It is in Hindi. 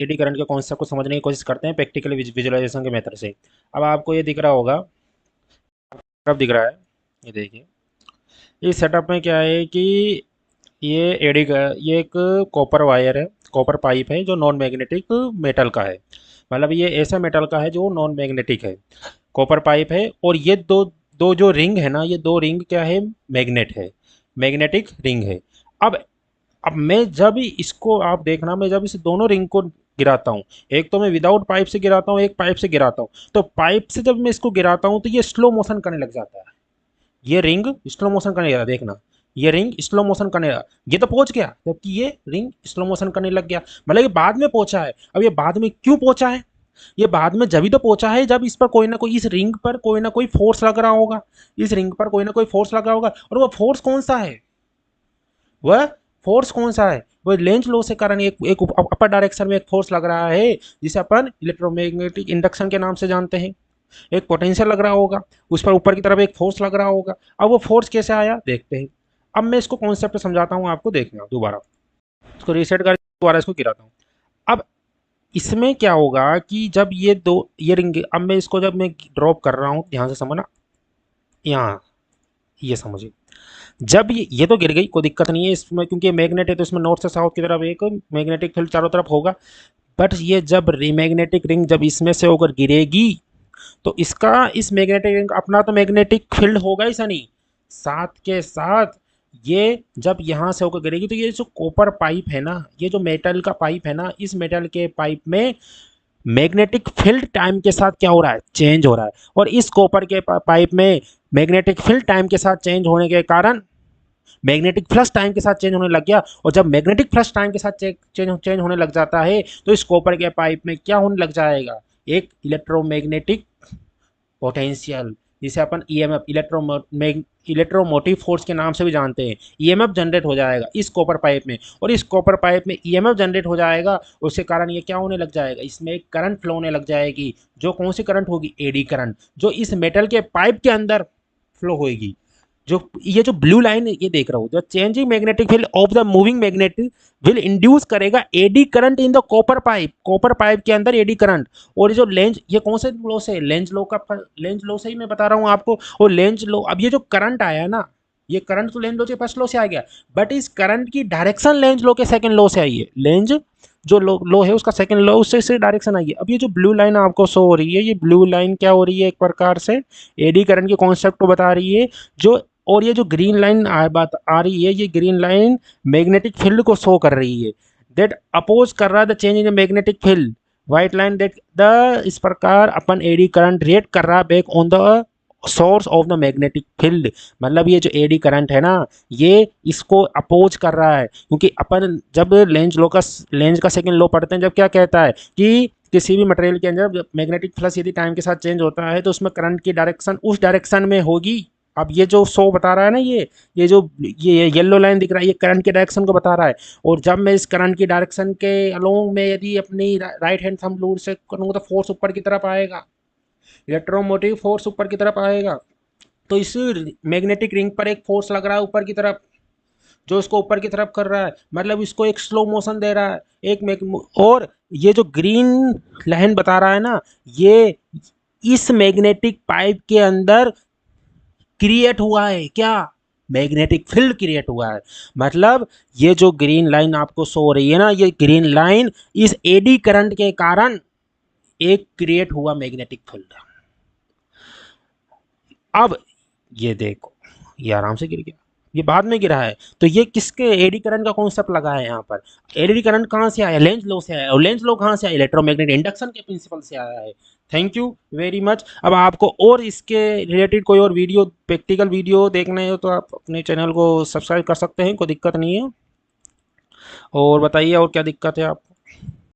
एडी करंट के कॉन्सेप्ट को समझने की कोशिश करते हैं प्रैक्टिकल विजुअलाइजेशन के मेथड से। अब आपको ये दिख रहा होगा, सेटअप दिख रहा है, ये देखिए। इस सेटअप में क्या है कि ये एडी का ये एक कॉपर वायर है, कॉपर पाइप है जो नॉन मैग्नेटिक मेटल का है। मतलब ये ऐसा मेटल का है जो नॉन मैग्नेटिक है, कॉपर पाइप है। और ये दो दो जो रिंग है ना, ये दो रिंग क्या है, मैग्नेट है, मैग्नेटिक रिंग है। अब मैं जब इसको आप देखना, मैं जब इस दोनों रिंग को गिराता हूँ, एक तो मैं विदाउट पाइप से गिराता हूँ, एक पाइप से गिराता हूँ, तो पाइप से जब मैं इसको गिराता हूँ तो ये स्लो मोशन करने लग जाता है। ये रिंग स्लो मोशन करने लगा, देखना, ये रिंग स्लो मोशन करने लगा। ये तो पहुंच गया, जबकि ये रिंग स्लो मोशन करने लग गया, मतलब ये बाद में पहुंचा है। अब ये बाद में क्यों पहुंचा है? ये बाद में जब ही तो पहुंचा है जब इस पर कोई ना कोई, इस रिंग पर कोई ना कोई फोर्स लग रहा होगा, इस रिंग पर कोई ना कोई फोर्स लग रहा होगा। और वो फोर्स कौन सा है? वह फोर्स कौन सा है? वो लेंज लॉ से कारण एक अपर डायरेक्शन में एक फोर्स लग रहा है, जिसे अपन इलेक्ट्रोमैग्नेटिक इंडक्शन के नाम से जानते हैं। एक पोटेंशियल लग रहा होगा, उस पर ऊपर की तरफ एक फोर्स लग रहा होगा। अब वो फोर्स कैसे आया देखते हैं। अब मैं इसको कॉन्सेप्ट समझाता हूँ आपको, देखना दोबारा इसको रीसेट कर दोबारा इसको गिराता हूँ। अब इसमें क्या होगा कि जब ये दो, ये रिंग, अब मैं इसको जब मैं ड्रॉप कर रहा हूँ, ध्यान से समझना, यहाँ ये समझिए। जब ये तो गिर गई, कोई दिक्कत नहीं है इसमें, क्योंकि मैग्नेट है तो इसमें नॉर्थ से साउथ की तरफ एक मैग्नेटिक फील्ड चारों तरफ होगा। बट ये जब मैग्नेटिक रिंग जब इसमें से होकर गिरेगी, तो इसका, इस मैग्नेटिक रिंग अपना तो मैग्नेटिक फील्ड होगा ही सनी, साथ के साथ ये जब यहाँ से होकर गिरेगी तो ये जो कॉपर पाइप है ना, ये जो मेटल का पाइप है ना, इस मेटल के पाइप में मैग्नेटिक फील्ड टाइम के साथ क्या हो रहा है, चेंज हो रहा है। और इस कॉपर के पाइप में मैग्नेटिक फील्ड टाइम के साथ चेंज होने के कारण मैग्नेटिक फ्लक्स टाइम के साथ चेंज होने लग गया। और जब मैग्नेटिक फ्लक्स टाइम के साथ चेंज होने लग जाता है, तो इस कॉपर के पाइप में क्या होने लग जाएगा, एक इलेक्ट्रोमैग्नेटिक पोटेंशियल, जिसे अपन ईएमएफ, इलेक्ट्रोमोटिव फोर्स के नाम से भी जानते हैं, ईएमएफ जनरेट हो जाएगा इस कॉपर पाइप में। और इस कॉपर पाइप में ईएमएफ जनरेट हो जाएगा, उसके कारण ये क्या होने लग जाएगा, इसमें एक करंट फ्लो होने लग जाएगी। जो कौन सी करंट होगी, एडी करंट, जो इस मेटल के पाइप के अंदर फ्लो होगी। जो ये जो ब्लू लाइन ये देख रहा हूँ, the changing magnetic field of the moving magnet will induce करेगा eddy current in the copper pipe के अंदर एडी करंट। और जो लेंज, ये कौन से लॉ से, लेंज लॉ का, लेंज लॉ से ही मैं बता रहा हूँ आपको। और लेंज लॉ, अब ये जो करंट आया ना, ये करंट तो लेंज लॉ के फर्स्ट लॉ से आ गया, बट इस करंट की डायरेक्शन लेंज लॉ के सेकंड लॉ से आई है। लेंज जो लो है उसका सेकंड लो, उससे से डायरेक्शन आई है। अब ये जो ब्लू लाइन आपको शो हो रही है, ये ब्लू लाइन क्या हो रही है, एक प्रकार से एडी करंट के कॉन्सेप्ट को बता रही है। जो, और ये जो ग्रीन लाइन बात आ रही है, ये ग्रीन लाइन मैग्नेटिक फील्ड को शो कर रही है, दैट अपोज कर रहा है the change in magnetic field. White line that the, इस प्रकार अपन एडी करंट रिएक्ट कर रहा है back on the source of the magnetic field. मतलब ये जो एडी करंट है ना, ये इसको अपोज कर रहा है, क्योंकि अपन जब लेंज का सेकंड लॉ पढ़ते हैं, जब क्या कहता है कि किसी भी मटेरियल के अंदर मैग्नेटिक फ्लक्स यदि टाइम के साथ चेंज होता है तो उसमें करंट की डायरेक्शन उस डायरेक्शन में होगी। अब ये जो शो बता रहा है ना, ये जो ये येलो लाइन दिख रहा है, ये करंट की डायरेक्शन को बता रहा है। और जब मैं इस करंट की डायरेक्शन के अलोंग में यदि अपनी राइट हैंड थंब रूल से करूँगा तो फोर्स ऊपर की तरफ आएगा, इलेक्ट्रोमोटिव फोर्स ऊपर की तरफ आएगा। तो इस मैग्नेटिक रिंग पर एक फोर्स लग रहा है ऊपर की तरफ, जो इसको ऊपर की तरफ कर रहा है, मतलब इसको एक स्लो मोशन दे रहा है और ये जो ग्रीन लाइन बता रहा है ना, ये इस मैग्नेटिक पाइप के अंदर क्रिएट हुआ है, क्या, मैग्नेटिक फील्ड क्रिएट हुआ है। मतलब ये जो ग्रीन लाइन आपको शो हो रही है ना, ये ग्रीन लाइन इस एडी करंट के कारण एक क्रिएट हुआ मैग्नेटिक फील्ड। अब ये देखो, ये आराम से गिर गया, ये बाद में गिरा है। तो ये किसके एडी करंट का कॉन्सेप्ट लगा है यहाँ पर। एडी करंट कहाँ से आया, लेंज लॉ से आया। और लेंज लॉ कहाँ से आया, इलेक्ट्रोमैग्नेटिक इंडक्शन के प्रिंसिपल से आया है। Thank you very much. अब आपको और इसके रिलेटेड कोई और वीडियो, प्रैक्टिकल वीडियो देखना है तो आप अपने चैनल को सब्सक्राइब कर सकते हैं, कोई दिक्कत नहीं है। और बताइए और क्या दिक्कत है आप।